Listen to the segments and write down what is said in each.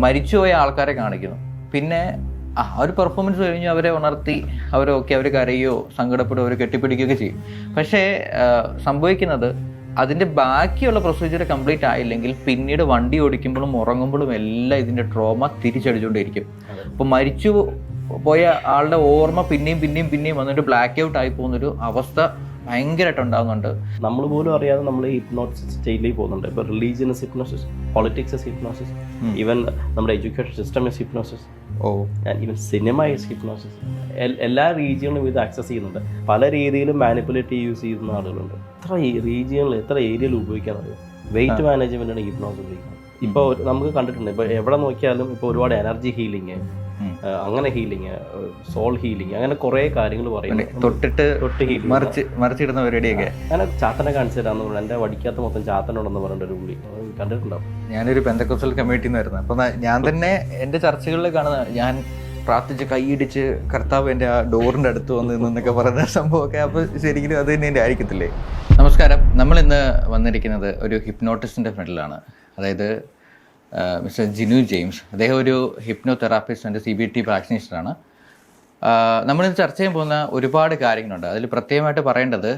മരിച്ചുപോയ ആൾക്കാരെ കാണിക്കുന്നു. പിന്നെ ഒരു പെർഫോമൻസ് കഴിഞ്ഞ് അവരെ ഉണർത്തി അവർ കരയോ സങ്കടപ്പെടുകയോ അവർ കെട്ടിപ്പിടിക്കുകയൊക്കെ ചെയ്യും. പക്ഷേ സംഭവിക്കുന്നത് അതിൻ്റെ ബാക്കിയുള്ള പ്രൊസീജിയർ കംപ്ലീറ്റ് ആയില്ലെങ്കിൽ പിന്നീട് വണ്ടി ഓടിക്കുമ്പോഴും ഉറങ്ങുമ്പോഴും എല്ലാം ഇതിൻ്റെ ട്രോമ തിരിച്ചടിച്ചുകൊണ്ടിരിക്കും. അപ്പോൾ മരിച്ചു പോയ ആളുടെ ഓർമ്മ പിന്നെയും വന്നിട്ട് ബ്ലാക്ക് ഔട്ട് ആയി പോകുന്നൊരു അവസ്ഥ ഭയങ്കരമായിട്ട് ഉണ്ടാകുന്നുണ്ട്. നമ്മൾ പോലും അറിയാതെ നമ്മൾ ഈ ഹിപ്നോസിസ് സ്റ്റേറ്റിലേക്ക് പോകുന്നുണ്ട്. ഇപ്പോൾ religion is hypnosis, politics is hypnosis, even നമ്മുടെ education system is hypnosis, even cinema is hypnosis. എല്ലാ റീജിയണിലും ഇത് ആക്സസ് ചെയ്യുന്നുണ്ട്. പല രീതിയിലും മാനിപ്പുലേറ്റ് യൂസ് ചെയ്യുന്ന ആളുകളുണ്ട്. എത്ര റീജിയണിൽ എത്ര ഏരിയയിൽ ഉപയോഗിക്കാൻ അറിയാം. വെയിറ്റ് മാനേജ്മെൻറ്റാണ് ഹിപ്നോസിസ് ഉപയോഗിക്കുന്നത്. ഇപ്പോൾ നമുക്ക് കണ്ടിട്ടുണ്ട്, ഇപ്പോൾ എവിടെ നോക്കിയാലും ഇപ്പോൾ ഒരുപാട് എനർജി ഹീലിംഗ്, അങ്ങനെ ഹീലിംഗ്, സോൾ ഹീലിംഗ്, അങ്ങനെ കുറേ കാര്യങ്ങൾ പറയുന്നത്. തൊട്ട് മറിച്ചിടുന്ന പരിപാടിയൊക്കെ അങ്ങനെ ചാത്തനെ കാണിച്ചു തരാമെന്ന് പറഞ്ഞു. എൻ്റെ വടിക്കാത്ത മൊത്തം ചാത്തനുണ്ടെന്ന് പറഞ്ഞിട്ട് ഒരു പുള്ളി കണ്ടിട്ടുണ്ടാവും. ഞാനൊരു പെന്തക്കോസ്റ്റൽ കമ്മ്യൂണിറ്റിയിൽ നിന്ന് വരുന്നത്. അപ്പം ഞാൻ തന്നെ എൻ്റെ ചർച്ചകളിൽ കാണുന്ന, ഞാൻ പ്രാർത്ഥിച്ച് കൈയിടിച്ച് കർത്താവ് എൻ്റെ ആ ഡോറിൻ്റെ അടുത്ത് വന്ന് നിന്നൊക്കെ പറയുന്ന സംഭവമൊക്കെ അപ്പോൾ ശരിക്കും അത് തന്നെ എൻ്റെ ആയിരിക്കത്തില്ലേ? നമസ്കാരം. നമ്മളിന്ന് വന്നിരിക്കുന്നത് ഒരു ഹിപ്നോട്ടിസ്റ്റിൻ്റെ ഫ്രണ്ടിലാണ്. അതായത് മിസ്റ്റർ ജിനു ജെയിംസ്. അദ്ദേഹം ഒരു ഹിപ്നോ തെറാപ്പിസ്റ്റ് ആൻഡ് CBT പ്രാക്ടീഷണറാണ്. നമ്മളിത് ചർച്ച ചെയ്യാൻ പോകുന്ന ഒരുപാട് കാര്യങ്ങളുണ്ട്. അതിൽ പ്രത്യേകമായിട്ട് പറയേണ്ടത്,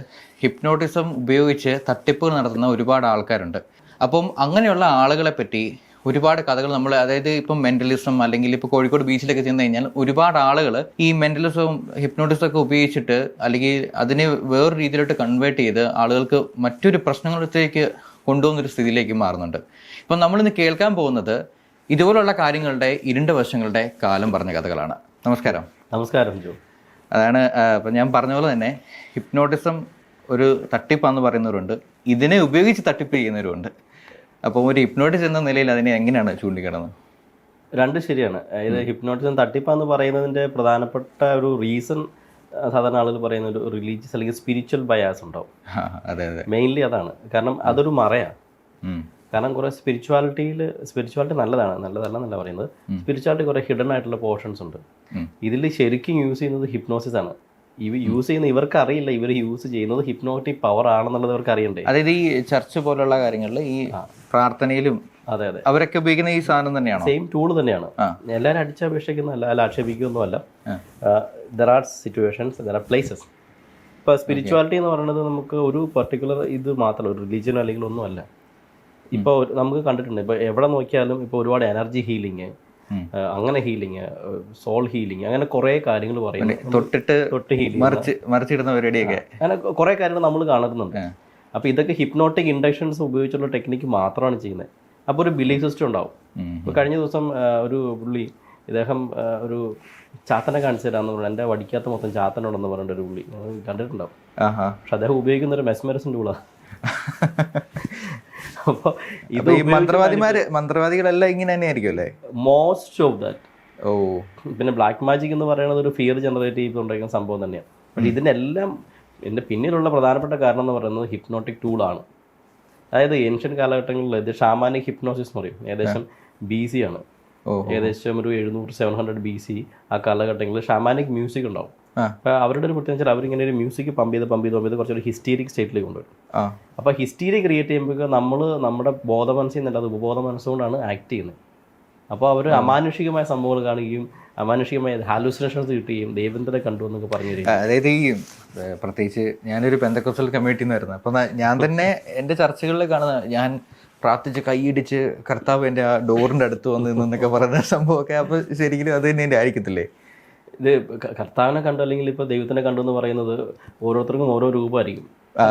ഹിപ്നോട്ടിസം ഉപയോഗിച്ച് തട്ടിപ്പുകൾ നടത്തുന്ന ഒരുപാട് ആൾക്കാരുണ്ട്. അപ്പം അങ്ങനെയുള്ള ആളുകളെ പറ്റി ഒരുപാട് കഥകൾ നമ്മൾ, അതായത് ഇപ്പം മെൻ്റലിസം അല്ലെങ്കിൽ ഇപ്പോൾ കോഴിക്കോട് ബീച്ചിലൊക്കെ ചെന്ന് കഴിഞ്ഞാൽ ഒരുപാട് ആളുകൾ ഈ മെൻ്റലിസവും ഹിപ്നോട്ടിസം ഒക്കെ ഉപയോഗിച്ചിട്ട് അല്ലെങ്കിൽ അതിനെ വേറൊരു രീതിയിലോട്ട് കൺവേർട്ട് ചെയ്ത് ആളുകൾക്ക് മറ്റൊരു പ്രശ്നങ്ങളിലേക്ക് കൊണ്ടുപോകുന്നൊരു സ്ഥിതിയിലേക്ക് മാറുന്നുണ്ട്. ഇപ്പം നമ്മളിന്ന് കേൾക്കാൻ പോകുന്നത് ഇതുപോലുള്ള കാര്യങ്ങളുടെ ഇരുണ്ട വശങ്ങളുടെ കാലം പറഞ്ഞ കഥകളാണ്. നമസ്കാരം. നമസ്കാരം ജോ. അതാണ് ഇപ്പം ഞാൻ പറഞ്ഞ പോലെ തന്നെ ഹിപ്നോട്ടിസം ഒരു തട്ടിപ്പാന്ന് പറയുന്നവരുണ്ട്, ഇതിനെ ഉപയോഗിച്ച് തട്ടിപ്പ് ചെയ്യുന്നവരുണ്ട്. അപ്പോൾ ഒരു ഹിപ്നോട്ടിസ്റ്റ് എന്ന നിലയിൽ അതിനെ എങ്ങനെയാണ് ചൂണ്ടിക്കാണുന്നത്? രണ്ട് ശരിയാണ്. അതായത് ഹിപ്നോട്ടിസം തട്ടിപ്പാന്ന് പറയുന്നതിൻ്റെ പ്രധാനപ്പെട്ട ഒരു റീസൺ സാധാരണ ആളുകൾ പറയുന്ന ഒരു റിലീജിയസ് അല്ലെങ്കിൽ സ്പിരിച്വൽ ബയാസ് ഉണ്ടാവും. അതെ, മെയിൻലി അതാണ്. കാരണം അതൊരു മറയാണ്. കാരണം കുറേ സ്പിരിച്വാലിറ്റി നല്ലതല്ല പറയുന്നത്. സ്പിരിച്വാലിറ്റി കുറേ ഹിഡൻ ആയിട്ടുള്ള പോർഷൻസ് ഉണ്ട്. ഇതിൽ ശരിക്കും യൂസ് ചെയ്യുന്നത് ഹിപ്നോസിസ് ആണ്. യൂസ് ചെയ്യുന്ന ഇവർക്ക് അറിയില്ല, ഇവർ യൂസ് ചെയ്യുന്നത് ഹിപ്നോട്ടിക് പവർ ആണെന്നുള്ളത് ഇവർക്ക് അറിയണ്ടേ. അതായത് ഈ ചർച്ച് പോലുള്ള കാര്യങ്ങളിൽ ഈ പ്രാർത്ഥനയിലും അതെ അവരൊക്കെ ഉപയോഗിക്കുന്ന ഈ സാധനം തന്നെയാണ്, സെയിം ടൂൾ തന്നെയാണ്. എല്ലാവരും അടിച്ചപേക്ഷിക്കുന്നതല്ല, അല്ല ആക്ഷേപിക്കുകയൊന്നുമല്ല. There are situations, there are places. ഇപ്പോൾ സ്പിരിച്വാലിറ്റി എന്ന് പറയുന്നത് നമുക്ക് ഒരു പർട്ടിക്കുലർ ഇത് മാത്രമല്ല, ഒരു റിലീജിയൻ അല്ലെങ്കിൽ ഒന്നുമല്ല. ഇപ്പോൾ നമുക്ക് കണ്ടിട്ടുണ്ട്, ഇപ്പോൾ എവിടെ നോക്കിയാലും ഇപ്പോൾ ഒരുപാട് എനർജി ഹീലിംഗ്, അങ്ങനെ ഹീലിംഗ്, സോൾ ഹീലിംഗ്, അങ്ങനെ കുറേ കാര്യങ്ങൾ പറയുന്നത്. തൊട്ട് ഹീലിംഗ്, മറിച്ചിടുന്ന പരിപാടിയൊക്കെ, അങ്ങനെ കുറേ കാര്യങ്ങൾ നമ്മൾ കാണുന്നുണ്ട്. അപ്പോൾ ഇതൊക്കെ ഹിപ്നോട്ടിക് ഇൻഡക്ഷൻസ് ഉപയോഗിച്ചുള്ള ടെക്നിക്ക് മാത്രമാണ് ചെയ്യുന്നത്. അപ്പോൾ ഒരു ബിലീഫ് സിസ്റ്റം ഉണ്ടാവും. ഇപ്പോൾ കഴിഞ്ഞ ദിവസം ഒരു പുള്ളി, ഇദ്ദേഹം ഒരു ചാത്തനെ കാണിച്ചു തരാമെന്ന് പറഞ്ഞു. എൻ്റെ വടിക്കാത്ത മൊത്തം ചാത്തനുണ്ടെന്ന് പറഞ്ഞിട്ട് ഒരു പുള്ളി കണ്ടിട്ടുണ്ടാവും. പക്ഷെ അദ്ദേഹം ഉപയോഗിക്കുന്ന ഒരു മെസ്മറിസം ടൂളാണ്. അപ്പോൾ ഇത് മന്ത്രവാദികളെല്ലാം ഇങ്ങനെ തന്നെയായിരിക്കും അല്ലേ? Most of that. പിന്നെ ബ്ലാക്ക് മാജിക് എന്ന് പറയുന്നത് ഒരു ഫിയർ ജനറേറ്റ് ചെയ്തുകൊണ്ടിരിക്കുന്ന സംഭവം തന്നെയാണ്. പക്ഷേ ഇതിനെല്ലാം എൻ്റെ പിന്നിലുള്ള പ്രധാനപ്പെട്ട കാരണം എന്ന് പറയുന്നത് ഹിപ്നോട്ടിക് ടൂളാണ്. അതായത് ഏൻഷ്യൻ കാലഘട്ടങ്ങളിൽ ഇത് ഷാമാനിക് ഹിപ്നോസിസ് എന്ന് പറയും. ഏകദേശം BC ആണ്. ഏകദേശം ഒരു 700-700 BC ആ കാലഘട്ടങ്ങളിൽ ഷാമാനിക് മ്യൂസിക് ഉണ്ടാവും. അപ്പോൾ അവരുടെ ഒരു പ്രത്യേകത വെച്ചാൽ അവരിങ്ങനെ ഒരു മ്യൂസിക് പമ്പ് ചെയ്ത് കുറച്ചൊരു ഹിസ്റ്റീരിക് സ്റ്റേറ്റിലേക്ക് കൊണ്ടുവരും. അപ്പോൾ ഹിസ്റ്റീരിക് ക്രിയേറ്റ് ചെയ്യുമ്പോൾ നമ്മൾ നമ്മുടെ ബോധമനസ്സിൽ നിന്നല്ല, അത് ഉപബോധ മനസ്സുകൊണ്ടാണ് ആക്ട് ചെയ്യുന്നത്. അപ്പോൾ അവർ അമാനുഷികമായ സംഭവങ്ങൾ കാണുകയും അമാനുഷികമായ ഹാലൂസിനേഷൻസ് കിട്ടുകയും ദൈവത്തിനെ കണ്ടു എന്നൊക്കെ പറഞ്ഞു തരിക. അതായത് ഈ പ്രത്യേകിച്ച് ഞാനൊരു പെന്തക്കോസ്റ്റൽ കമ്മ്യൂണിറ്റിയിൽ നിന്ന് വരുന്നത്. അപ്പം ഞാൻ തന്നെ എൻ്റെ ചർച്ചകളിൽ കാണുന്ന, ഞാൻ പ്രാർത്ഥിച്ച് കൈയിടിച്ച് കർത്താവ് എൻ്റെ ആ ഡോറിൻ്റെ അടുത്ത് വന്ന് നിന്നൊക്കെ പറയുന്ന സംഭവമൊക്കെ അപ്പോൾ ശരിക്കും അത് തന്നെ എൻ്റെ ആയിരിക്കത്തില്ലേ? ഇത് കർത്താവിനെ കണ്ടു അല്ലെങ്കിൽ ഇപ്പോൾ ദൈവത്തിനെ കണ്ടു എന്ന് പറയുന്നത് ഓരോരുത്തർക്കും ഓരോ രൂപമായിരിക്കും.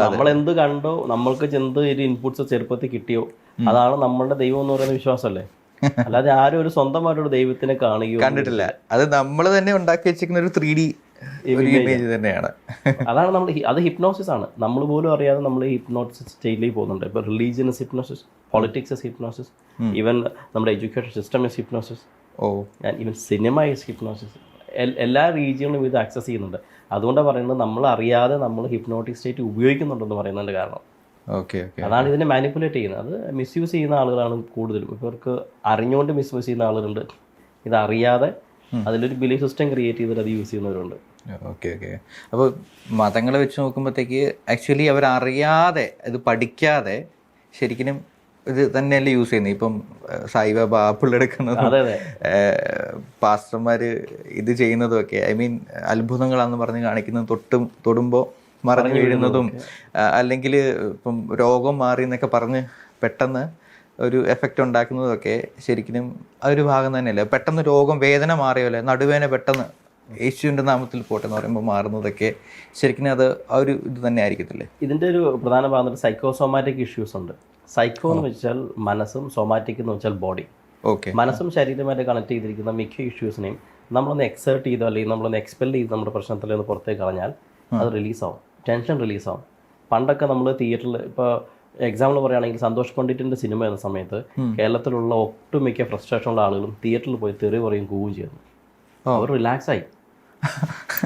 നമ്മളെന്ത് കണ്ടോ, നമ്മൾക്ക് ചെന്ത് ഒരു ഇൻപുട്സ് ചെറുപ്പത്തിൽ കിട്ടിയോ, അതാണ് നമ്മളുടെ ദൈവം എന്ന് പറയുന്ന വിശ്വാസമല്ലേ. അല്ലാതെ ആരും ഒരു സ്വന്തമായിട്ടൊരു ദൈവത്തിനെ കാണുകയോ കണ്ടിട്ടില്ല. അത് നമ്മൾ തന്നെ ഉണ്ടാക്കി വെച്ചിരിക്കുന്ന ഒരു 3D ഇമേജ് തന്നെയാണ്. അതാണ് നമ്മൾ, അത് ഹിപ്നോസിസ് ആണ്. നമ്മൾ പോലും അറിയാതെ നമ്മൾ ഹിപ്നോസിസ് സ്റ്റേറ്റിലേക്ക് പോകുന്നുണ്ട്. ഇപ്പോൾ religion is hypnosis, politics is hypnosis, even നമ്മുടെ education system is hypnosis, even cinema is hypnosis. എല്ലാ റീജിയണിലും ഇത് ആക്സസ് ചെയ്യുന്നുണ്ട്. അതുകൊണ്ടാണ് പറയുന്നത് നമ്മൾ അറിയാതെ നമ്മൾ ഹിപ്നോട്ടിക് സ്റ്റേറ്റ് ഉപയോഗിക്കുന്നുണ്ടെന്ന് പറയുന്നതിൻ്റെ കാരണം. അതാണ് ഇതിനെ മാനിപ്പുലേറ്റ് ചെയ്യുന്നത്. അത് മിസ്യൂസ് ചെയ്യുന്ന ആളുകളാണ് കൂടുതലും. ഇവർക്ക് അറിഞ്ഞുകൊണ്ട് മിസ്യൂസ് ചെയ്യുന്ന ആളുകളുണ്ട്, ഇതറിയാതെ അതിലൊരു ബിലീഫ് സിസ്റ്റം ക്രിയേറ്റ് ചെയ്തിട്ട് അത് യൂസ് ചെയ്യുന്നവരുണ്ട്. അപ്പോൾ മതങ്ങളെ വെച്ച് നോക്കുമ്പോഴത്തേക്ക് ആക്ച്വലി അവരറിയാതെ, ഇത് പഠിക്കാതെ ശരിക്കും ഇത് തന്നെയല്ലേ യൂസ് ചെയ്യുന്നത്. ഇപ്പം സായിബാബ ആപ്പിൾ എടുക്കുന്നതും അതെ അതെ പാസ്റ്റർമാർ ഇത് ചെയ്യുന്നതും ഒക്കെ ഐ മീൻ അത്ഭുതങ്ങളാണെന്ന് പറഞ്ഞ് കാണിക്കുന്നതും തൊടുമ്പോൾ മറിഞ്ഞു വീഴുന്നതും അല്ലെങ്കിൽ ഇപ്പം രോഗം മാറി എന്നൊക്കെ പറഞ്ഞ് പെട്ടെന്ന് ഒരു എഫക്റ്റ് ഉണ്ടാക്കുന്നതൊക്കെ ശരിക്കും ആ ഒരു ഭാഗം തന്നെയല്ലേ. പെട്ടെന്ന് രോഗം വേദന മാറിയല്ലേ, നടുവേദന പെട്ടെന്ന് യേശുവിൻ്റെ നാമത്തിൽ പോട്ടെ എന്ന് പറയുമ്പോൾ മാറുന്നതൊക്കെ ശരിക്കും അത് ആ ഒരു ഇത് തന്നെ ആയിരിക്കത്തില്ലേ. ഇതിൻ്റെ ഒരു പ്രധാന ഭാഗം സൈക്കോസോമാറ്റിക് ഇഷ്യൂസ് ഉണ്ട്. സൈക്കോ എന്ന് വെച്ചാൽ മനസ്സും, സോമാറ്റിക് എന്ന് വെച്ചാൽ ബോഡി. ഓക്കെ. മനസ്സും ശരീരമായിട്ട് കണക്ട് ചെയ്തിരിക്കുന്ന മിക്ക ഇഷ്യൂസിനെയും നമ്മളൊന്ന് എക്സേർട്ട് ചെയ്തോ അല്ലെങ്കിൽ നമ്മളൊന്ന് എക്സ്പെൽ ചെയ്ത് നമ്മുടെ പ്രശ്നത്തിൽ നിന്ന് പുറത്തേക്ക് കളഞ്ഞാൽ അത് റിലീസാവും, ടെൻഷൻ റിലീസാവും. പണ്ടൊക്കെ നമ്മൾ തിയേറ്ററിൽ ഇപ്പോൾ എക്സാമ്പിൾ പറയുകയാണെങ്കിൽ സന്തോഷ് പണ്ഡിറ്റിൻ്റെ സിനിമ എന്ന സമയത്ത് കേരളത്തിലുള്ള ഒട്ടുമിക്ക ഫ്രസ്ട്രേഷനുള്ള ആളുകളും തിയേറ്ററിൽ പോയി തെറി പറയും കൂവും ചെയ്യുന്നു. അവർ റിലാക്സ് ആയി,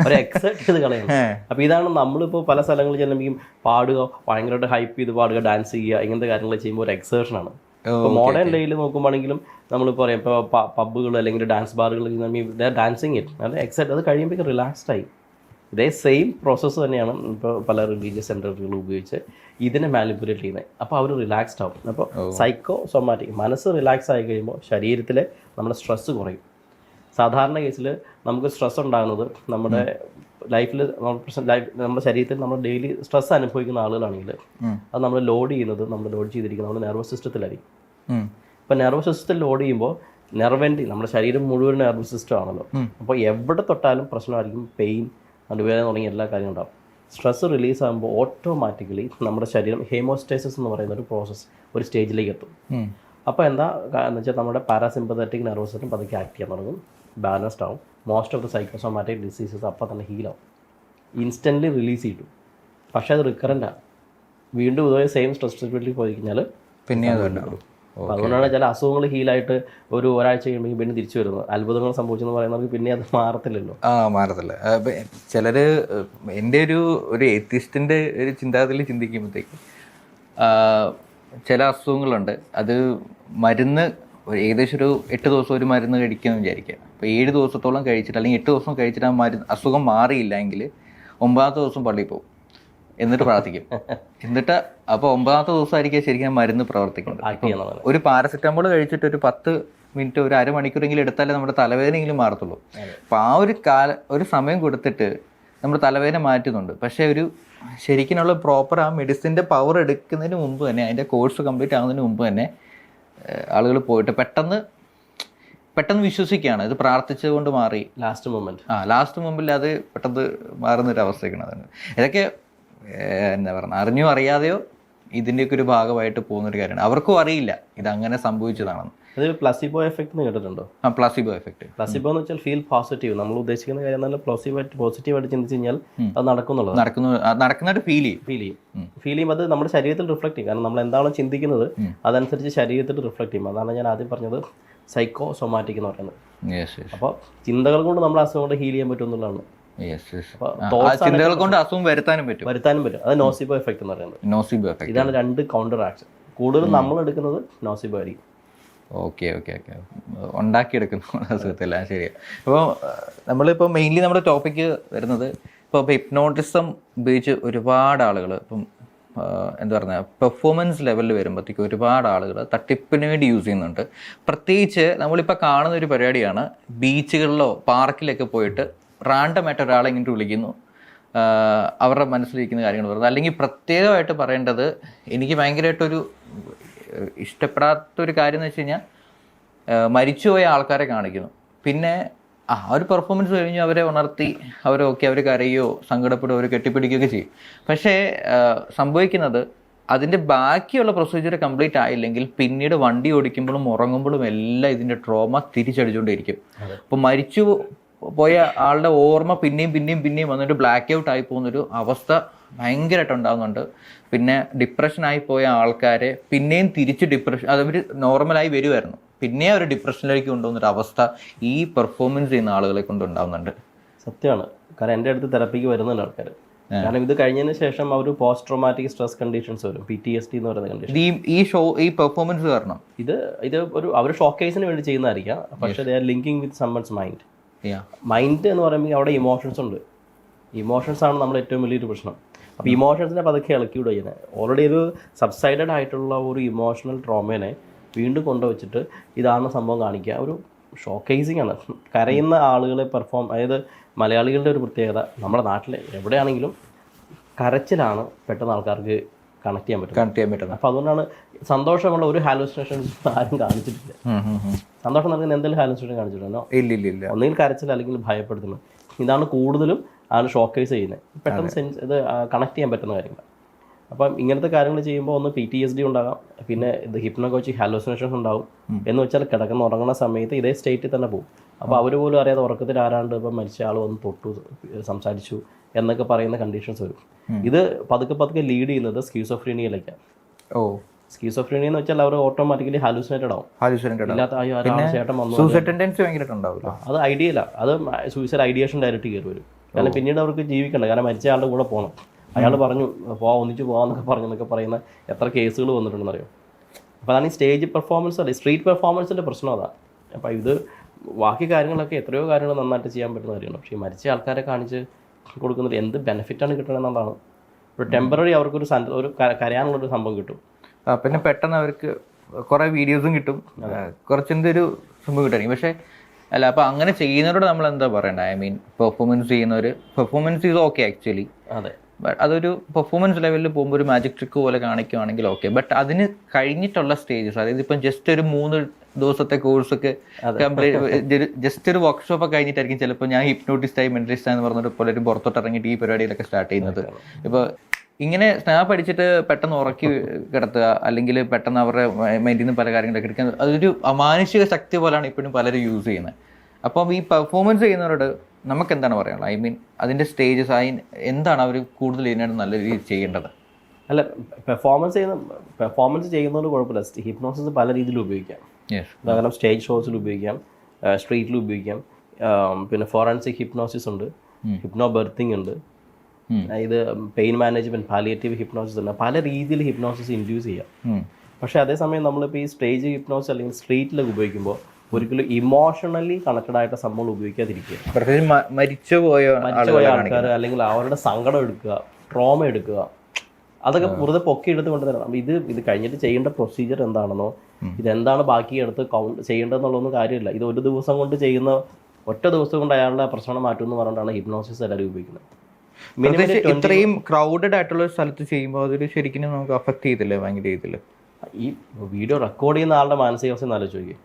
അവർ എക്സൈറ്റ് ചെയ്ത് കളയണം. അപ്പോൾ ഇതാണ് നമ്മളിപ്പോൾ പല സ്ഥലങ്ങളിൽ ചെല്ലുമ്പോഴേക്കും പാടുക, ഭയങ്കരമായിട്ട് ഹൈപ്പ് ചെയ്ത് പാടുക, ഡാൻസ് ചെയ്യുക, ഇങ്ങനത്തെ കാര്യങ്ങൾ ചെയ്യുമ്പോൾ ഒരു എക്സേർഷനാണ്. ഇപ്പോൾ മോഡേൺ ഡേയിൽ നോക്കുമ്പോഴെങ്കിലും നമ്മളിപ്പോൾ പറയാം ഇപ്പോൾ പബ്ബുകൾ അല്ലെങ്കിൽ ഡാൻസ് ബാറുകൾ ഡാൻസിങ് ഇറ്റ് അത് എക്സൈറ്റ്, അത് കഴിയുമ്പോഴേക്കും റിലാക്സ്ഡ് ആയി. ഇതേ സെയിം പ്രോസസ്സ് തന്നെയാണ് ഇപ്പോൾ പല റിലീജിയസ് സെൻറ്ററുകൾ ഉപയോഗിച്ച് ഇതിനെ മാനിപ്പുലേറ്റ് ചെയ്യുന്നത്. അപ്പോൾ അവർ റിലാക്സ്ഡ് ആവും. അപ്പോൾ സൈക്കോ സൊമാറ്റിക് മനസ്സ് റിലാക്സ് ആയി കഴിയുമ്പോൾ ശരീരത്തിൽ നമ്മുടെ സ്ട്രെസ്സ് കുറയും. സാധാരണ കേസിൽ നമുക്ക് സ്ട്രെസ് ഉണ്ടാകുന്നത് നമ്മുടെ ലൈഫിൽ നമ്മുടെ ശരീരത്തിൽ നമ്മൾ ഡെയിലി സ്ട്രെസ് അനുഭവിക്കുന്ന ആളുകളാണെങ്കിൽ അത് നമ്മൾ ലോഡ് ചെയ്യുന്നത് ലോഡ് ചെയ്തിരിക്കുന്നത് നമ്മുടെ നെർവസ് സിസ്റ്റത്തിലായിരിക്കും. ഇപ്പോൾ നെർവസ് സിസ്റ്റത്തിൽ ലോഡ് ചെയ്യുമ്പോൾ നെർവെൻറ്റി നമ്മുടെ ശരീരം മുഴുവൻ നെർവസ് സിസ്റ്റം ആണല്ലോ. അപ്പോൾ എവിടെ തൊട്ടാലും പ്രശ്നമായിരിക്കും, പെയിൻ, നടുവേദന തുടങ്ങിയ എല്ലാ കാര്യങ്ങളും ഉണ്ടാകും. സ്ട്രെസ് റിലീസ് ആകുമ്പോൾ ഓട്ടോമാറ്റിക്കലി നമ്മുടെ ശരീരം ഹേമോസ്റ്റേസിസ് എന്ന് പറയുന്ന ഒരു പ്രോസസ്സ് ഒരു സ്റ്റേജിലേക്ക് എത്തും. അപ്പോൾ എന്ന് വെച്ചാൽ നമ്മുടെ പാരാസിമ്പത്തറ്റിക് നെർവസ് സിസ്റ്റം പതുക്കെ ആക്ട് ചെയ്യാൻ തുടങ്ങും, ബാലൻസ്ഡ് ആവും. Most of the psychosomatic diseases അപ്പോൾ തന്നെ ഹീലാവും, ഇൻസ്റ്റൻ്റ്ലി റിലീസ് ചെയ്തു. പക്ഷേ അത് റിക്കറൻ്റാണ്, വീണ്ടും ഇതുപോലെ സെയിം സ്ട്രെസ് സിറ്റുവേഷനിൽ പോയി കഴിഞ്ഞാൽ പിന്നെ അപ്പോൾ അതുകൊണ്ടാണ് ചില അസുഖങ്ങൾ ഹീലായിട്ട് ഒരാഴ്ച കഴിയുമ്പോൾ പിന്നെ തിരിച്ചു വരുന്നത്. അത്ഭുതങ്ങൾ സംഭവിച്ചെന്ന് പറയുന്നവർക്ക് പിന്നെ അത് മാറത്തില്ലല്ലോ. മാറത്തില്ല. ചിലർ എൻ്റെ ഒരു എത്തിസ്റ്റിൻ്റെ ഒരു ചിന്താഗതിയിൽ ചിന്തിക്കുമ്പോഴത്തേക്ക് ചില അസുഖങ്ങളുണ്ട്, അത് മരുന്ന് ഏകദേശം ഒരു 8 ദിവസം ഒരു മരുന്ന് കഴിക്കുമെന്ന് വിചാരിക്കുക. അപ്പോൾ 7 ദിവസത്തോളം കഴിച്ചിട്ട് അല്ലെങ്കിൽ 8 ദിവസം കഴിച്ചിട്ട് ആ അസുഖം മാറിയില്ല എങ്കിൽ 9ാമത്തെ ദിവസം പള്ളിയിൽ പോകും, എന്നിട്ട് പ്രാർത്ഥിക്കും. എന്നിട്ട് അപ്പോൾ 9ാമത്തെ ദിവസമായിരിക്കും ശരിക്കും മരുന്ന് പ്രവർത്തിക്കുന്നത്. ഒരു പാരസെറ്റമോൾ കഴിച്ചിട്ട് ഒരു 10 മിനിറ്റ് ഒരു അരമണിക്കൂറെങ്കിലും എടുത്താലേ നമ്മുടെ തലവേദനയെങ്കിലും മാറത്തുള്ളൂ. അപ്പോൾ ആ ഒരു സമയം കൊടുത്തിട്ട് നമ്മുടെ തലവേദന മാറ്റുന്നുണ്ട്. പക്ഷേ ശരിക്കുള്ള പ്രോപ്പർ ആ മെഡിസിൻ്റെ പവർ എടുക്കുന്നതിന് മുമ്പ് തന്നെ, അതിൻ്റെ കോഴ്സ് കംപ്ലീറ്റ് ആകുന്നതിന് മുമ്പ് തന്നെ ആളുകൾ പോയിട്ട് പെട്ടെന്ന് വിശ്വസിക്കുകയാണ് ഇത് പ്രാർത്ഥിച്ചുകൊണ്ട് മാറി. ലാസ്റ്റ് മൊമെൻറ്റിൽ അത് പെട്ടെന്ന് മാറുന്നൊരവസ്ഥയ്ക്കാണ്. അതാണ് ഇതൊക്കെ എന്താ പറയുക, അറിഞ്ഞോ അറിയാതെയോ ഇതിൻ്റെയൊക്കെ ഒരു ഭാഗമായിട്ട് പോകുന്നൊരു കാര്യമാണ്. അവർക്കും അറിയില്ല ഇതങ്ങനെ സംഭവിച്ചതാണെന്ന്. അത് പ്ലസിബോ എഫക്റ്റ് എന്ന് കേട്ടിട്ടുണ്ടോ? Placebo effect. പ്ലസിബോ എന്ന് വെച്ചാൽ ഫീൽ പോസിറ്റീവ്. നമ്മൾ ഉദ്ദേശിക്കുന്ന കാര്യം നല്ല പോസിറ്റീവായിട്ട് ചിന്തിച്ച് കഴിഞ്ഞാൽ അത് നടക്കുന്നതായിട്ട് ഫീൽ ചെയ്യും. അത് നമ്മുടെ ശരീരത്തിൽ റിഫ്ലക്ട് ചെയ്യും. കാരണം നമ്മൾ എന്താണോ ചിന്തിക്കുന്നത് അതനുസരിച്ച് ശരീരത്തിൽ റിഫ്ലക്ട് ചെയ്യും. അതാണ് ഞാൻ ആദ്യം പറഞ്ഞത് സൈക്കോ സൊമാറ്റിക് എന്ന് പറയുന്നത്. അപ്പോൾ ചിന്തകൾ കൊണ്ട് നമ്മുടെ അസുഖം കൊണ്ട് ഹീൽ ചെയ്യാൻ പറ്റും എന്നുള്ളതാണ്. ചിന്തകൾ കൊണ്ട് അസുഖം വരുത്താനും പറ്റും. അത് നോസിബോ എഫക്റ്റ് എന്ന് പറയുന്നത്. ഇതാണ് 2 കൗണ്ടർ ആക്ഷൻ. കൂടുതലും നമ്മൾ എടുക്കുന്നത് നോസിബോ ആയിരിക്കും. ഓക്കെ ഉണ്ടാക്കിയെടുക്കുന്നു അസുഖത്തില്ല. ശരിയാണ്. അപ്പോൾ നമ്മളിപ്പോൾ മെയിൻലി നമ്മുടെ ടോപ്പിക്ക് വരുന്നത് ഇപ്പോൾ ഹിപ്നോട്ടിസം ഉപയോഗിച്ച് ഒരുപാട് ആളുകൾ ഇപ്പം എന്താ പറയുക പെർഫോമൻസ് ലെവലിൽ വരുമ്പോഴത്തേക്ക് ഒരുപാട് ആളുകൾ തട്ടിപ്പിന് വേണ്ടി യൂസ് ചെയ്യുന്നുണ്ട്. പ്രത്യേകിച്ച് നമ്മളിപ്പോൾ കാണുന്ന ഒരു പരിപാടിയാണ്, ബീച്ചുകളിലോ പാർക്കിലൊക്കെ പോയിട്ട് റാൻഡമായിട്ട് ഒരാളെ ഇങ്ങോട്ട് വിളിക്കുന്നു, അവരുടെ മനസ്സിലിരിക്കുന്ന കാര്യങ്ങൾ പറയുന്നത്. അല്ലെങ്കിൽ പ്രത്യേകമായിട്ട് പറയേണ്ടത്, എനിക്ക് ഭയങ്കരമായിട്ടൊരു ഇഷ്ടപ്പെടാത്തൊരു കാര്യം എന്ന് വെച്ച് കഴിഞ്ഞാൽ മരിച്ചുപോയ ആൾക്കാരെ കാണിക്കുന്നു. പിന്നെ ഒരു പെർഫോമൻസ് കഴിഞ്ഞ് അവരെ ഉണർത്തി അവർ കരയോ സങ്കടപ്പെടുകയോ അവർ കെട്ടിപ്പിടിക്കുകയൊക്കെ ചെയ്യും. പക്ഷേ സംഭവിക്കുന്നത് അതിൻ്റെ ബാക്കിയുള്ള പ്രൊസീജിയർ കംപ്ലീറ്റ് ആയില്ലെങ്കിൽ പിന്നീട് വണ്ടി ഓടിക്കുമ്പോഴും ഉറങ്ങുമ്പോഴും എല്ലാം ഇതിൻ്റെ ട്രോമ തിരിച്ചടിച്ചുകൊണ്ടിരിക്കും. അപ്പോൾ മരിച്ചു പോയ ആളുടെ ഓർമ്മ പിന്നെയും വന്നിട്ട് ബ്ലാക്ക് ഔട്ട് ആയി പോകുന്നൊരു അവസ്ഥ ഭയങ്കരമായിട്ട് ഉണ്ടാകുന്നുണ്ട്. പിന്നെ ഡിപ്രഷനായി പോയ ആൾക്കാരെ പിന്നെയും തിരിച്ച് അതവർ നോർമലായി വരുമായിരുന്നു, പിന്നെ അവർ ഡിപ്രഷനിലേക്ക് കൊണ്ടുപോകുന്നൊരു അവസ്ഥ ഈ പെർഫോമൻസ് ചെയ്യുന്ന ആളുകളെ കൊണ്ട് ഉണ്ടാകുന്നുണ്ട്. സത്യമാണ്. കാരണം എൻ്റെ അടുത്ത് തെറപ്പിക്ക് വരുന്നുണ്ട് ആൾക്കാർ. കാരണം ഇത് കഴിഞ്ഞതിന് ശേഷം അവർ പോസ്റ്റ് ട്രോമാറ്റിക് സ്ട്രെസ് കണ്ടീഷൻസ് വരും, PTSD എന്ന് പറയുന്ന കണ്ടീഷൻ. ഈ പെർഫോമൻസ് കാരണം ഇത് അവർ ഷോക്കേസിന് വേണ്ടി ചെയ്യുന്നതായിരിക്കാം. പക്ഷേ they are linking with someone's mind എന്ന് പറയുമ്പോൾ അവിടെ ഇമോഷൻസ് ഉണ്ട്. ഇമോഷൻസ് ആണ് നമ്മുടെ ഏറ്റവും വലിയൊരു പ്രശ്നം. അപ്പോൾ ഇമോഷൻസിനെ പതുക്കെ ഇളക്കി വിടുക ചെയ്യുന്നത്. ഓൾറെഡി ഒരു സബ്സൈഡഡ് ആയിട്ടുള്ള ഒരു ഇമോഷണൽ ട്രോമേനെ വീണ്ടും കൊണ്ടുവച്ചിട്ട് ഇതാണ് സംഭവം കാണിക്കുക. ഒരു ഷോക്കേസിങ് ആണ്. കരയുന്ന ആളുകളെ അതായത് മലയാളികളുടെ ഒരു പ്രത്യേകത, നമ്മുടെ നാട്ടിൽ എവിടെയാണെങ്കിലും കരച്ചിലാണ് പെട്ടെന്ന് ആൾക്കാർക്ക് കണക്ട് ചെയ്യാൻ പറ്റുന്നത്. അപ്പോൾ അതുകൊണ്ടാണ് സന്തോഷമുള്ള ഒരു ഹാലുസിനേഷൻസ് ആരും കാണിച്ചിട്ടില്ല. സന്തോഷം നൽകുന്ന എന്തെങ്കിലും ഹാലുസിനേഷൻ കാണിച്ചിട്ടുണ്ടോ? ഇല്ല. ഒന്നുകിൽ കരച്ചിൽ അല്ലെങ്കിൽ ഭയപ്പെടുത്തുന്നത്. ഇതാണ് കൂടുതലും ആണ് ഷോക്കേസ് ചെയ്യുന്നത്. പെട്ടെന്ന് ഇത് കണക്ട് ചെയ്യാൻ പറ്റുന്ന കാര്യങ്ങൾ. അപ്പം ഇങ്ങനത്തെ കാര്യങ്ങൾ ചെയ്യുമ്പോൾ ഒന്ന് PTSD ഉണ്ടാകാം, പിന്നെ ഇത് ഹിപ്നോകോച്ചിക് ഹാലുസിനേഷൻസ് ഉണ്ടാവും. എന്ന് വെച്ചാൽ ഉറങ്ങുന്ന സമയത്ത് ഇതേ സ്റ്റേറ്റിൽ തന്നെ പോകും. അപ്പോൾ അവർ പോലും അറിയാതെ ഉറക്കത്തിൽ ആരാണ്ട് ഇപ്പം മരിച്ച ആൾ വന്ന് തൊട്ടു, സംസാരിച്ചു എന്നൊക്കെ പറയുന്ന കണ്ടീഷൻസ് വരും. ഇത് പതുക്കെ ലീഡ് ചെയ്യുന്നത് സ്കീസോഫ്രീനിയയിലേക്കാണ്. സ്കീസോഫ്രീനിയ എന്ന് വെച്ചാൽ അവർ ഓട്ടോമാറ്റിക്കലി ഹാലുസിനേറ്റഡ് ആവും. ചേട്ടൻ വന്നു, അത് ഐഡിയല്ല. അത് സൂയിസൈഡ് ഐഡിയേഷൻ ഡയറക്റ്റ് കയറി വരും. കാരണം പിന്നീട് അവർക്ക് ജീവിക്കണ്ട, കാരണം മരിച്ച ആളുടെ കൂടെ പോകണം. അയാൾ പറഞ്ഞു ഒന്നിച്ച് പോകാമെന്നൊക്കെ പറഞ്ഞെന്നൊക്കെ പറയുന്ന എത്ര കേസുകൾ വന്നിട്ടുണ്ടെന്ന് അറിയാം. അപ്പോൾ അതാണ് ഈ സ്റ്റേജ് പെർഫോമൻസ് അല്ല, സ്ട്രീറ്റ് പെർഫോമൻസിൻ്റെ പ്രശ്നം അതാണ്. അപ്പോൾ ഇത് ബാക്കി കാര്യങ്ങളൊക്കെ എത്രയോ കാര്യങ്ങൾ നന്നായിട്ട് ചെയ്യാൻ പറ്റുന്ന കാര്യമാണ്. പക്ഷേ ഈ മരിച്ച ആൾക്കാരെ കാണിച്ച് കൊടുക്കുന്നത് എന്ത് ബെനിഫിറ്റാണ് കിട്ടണത് എന്നുള്ളതാണ്. ഒരു ടെമ്പററി അവർക്കൊരു കരയാനുള്ളൊരു സംഭവം കിട്ടും. പിന്നെ പെട്ടെന്ന് അവർക്ക് കുറേ വീഡിയോസും കിട്ടും, കുറച്ചെന്തൊരു സംഭവം കിട്ടുമായിരിക്കും. പക്ഷേ അല്ല, അപ്പോൾ അങ്ങനെ ചെയ്യുന്നവരോട് നമ്മൾ എന്താ പറയണ്ടത്? ഐ മീൻ പെർഫോമൻസ് ചെയ്യുന്നവർ, പെർഫോമൻസ് ഈസ് ഓക്കെ ആക്ച്വലി. അതെ, ബട്ട് അതൊരു പെർഫോമൻസ് ലെവലിൽ പോകുമ്പോൾ ഒരു മാജിക് ട്രിക്ക് പോലെ കാണിക്കുകയാണെങ്കിൽ ഓക്കെ. ബട്ട് അതിന് കഴിഞ്ഞിട്ടുള്ള സ്റ്റേജസ്, അതായത് ഇപ്പം ജസ്റ്റ് ഒരു 3 ദിവസത്തെ കോഴ്സൊക്കെ കംപ്ലീറ്റ്, ജസ്റ്റ് ഒരു വർക്ക്ഷോപ്പൊക്കെ കഴിഞ്ഞിട്ടായിരിക്കും ചിലപ്പോൾ ഞാൻ ഹിപ്നോട്ടിസ്റ്റായി മെന്റലിസ്റ്റ് എന്ന് പറഞ്ഞിട്ട് പലരും പുറത്തോട്ട് ഇറങ്ങിയിട്ട് ഈ പരിപാടിയിലൊക്കെ സ്റ്റാർട്ട് ചെയ്യുന്നത്. ഇപ്പോൾ ഇങ്ങനെ സ്നാപ്പ് അടിച്ചിട്ട് പെട്ടെന്ന് ഉറക്കി കിടത്തുക, അല്ലെങ്കിൽ പെട്ടെന്ന് അവരുടെ മൈൻഡിൽ നിന്ന് പല കാര്യങ്ങളൊക്കെ എടുക്കാൻ, അതൊരു അമാനുഷിക ശക്തി പോലെയാണ് ഇപ്പോഴും പലരും യൂസ് ചെയ്യുന്നത്. അപ്പം ഈ പെർഫോമൻസ് ചെയ്യുന്നവരോട് നമുക്ക് എന്താണ് പറയാനുള്ളത്? ഐ മീൻ അതിൻ്റെ സ്റ്റേജസ് എന്താണ് അവർ കൂടുതൽ ഇതിനായിട്ട് നല്ല രീതിയിൽ ചെയ്യേണ്ടത്? അല്ല, പെർഫോമൻസ് ചെയ്യുന്നതുകൊണ്ട് കുഴപ്പമില്ല. ഹിപ്നോസിസ് പല രീതിയിൽ ഉപയോഗിക്കാം. കാരണം സ്റ്റേജ് ഷോസിൽ ഉപയോഗിക്കാം, സ്ട്രീറ്റിൽ ഉപയോഗിക്കാം, പിന്നെ ഫോറൻസിക് ഹിപ്നോസിസ് ഉണ്ട്, ഹിപ്നോ ബർത്തിങ് ഉണ്ട്, ഇത് പെയിൻ മാനേജ്മെൻറ്റ്, പാലിയേറ്റീവ് ഹിപ്നോസിസ് ഉണ്ട്. പല രീതിയിൽ ഹിപ്നോസിസ് ഇൻഡ്യൂസ് ചെയ്യാം. പക്ഷേ അതേസമയം നമ്മളിപ്പോൾ ഈ സ്റ്റേജ് ഹിപ്നോസിസ് അല്ലെങ്കിൽ സ്ട്രീറ്റിലൊക്കെ ഉപയോഗിക്കുമ്പോൾ ഒരിക്കലും ഇമോഷണലി കണക്റ്റഡ് ആയിട്ട് സംഭവങ്ങൾ ഉപയോഗിക്കാതിരിക്കുക. മരിച്ചുപോയ ആൾക്കാർ അല്ലെങ്കിൽ അവരുടെ സങ്കടം എടുക്കുക, ട്രോമ എടുക്കുക, അതൊക്കെ വെറുതെ പൊക്കി എടുത്ത് കൊണ്ടുതരണം. അപ്പോൾ ഇത് കഴിഞ്ഞിട്ട് ചെയ്യേണ്ട പ്രൊസീജിയർ എന്താണെന്നോ, ഇതെന്താണ് ബാക്കി എടുത്ത് ചെയ്യേണ്ടതെന്നുള്ളൊന്നും കാര്യമില്ല. ഇത് ഒരു ദിവസം കൊണ്ട് ചെയ്യുന്ന, ഒറ്റ ദിവസം കൊണ്ട് അയാളുടെ പ്രശ്നം മാറ്റുമെന്ന് പറഞ്ഞിട്ടാണ് ഹിപ്നോസിസ് എല്ലാവരും ഉപയോഗിക്കുന്നത്. ഇത്രയും ക്രൗഡഡ് ആയിട്ടുള്ള ഒരു സ്ഥലത്ത് ചെയ്യുമ്പോൾ അതൊരു ശരിക്കും നമുക്ക് അഫക്ട് ചെയ്തില്ലേ ഭയങ്കര രീതിയിൽ? ഈ വീഡിയോ റെക്കോർഡ് ചെയ്യുന്ന ആളുടെ മാനസികാവസ്ഥ ആലോചിച്ച് നോക്കി.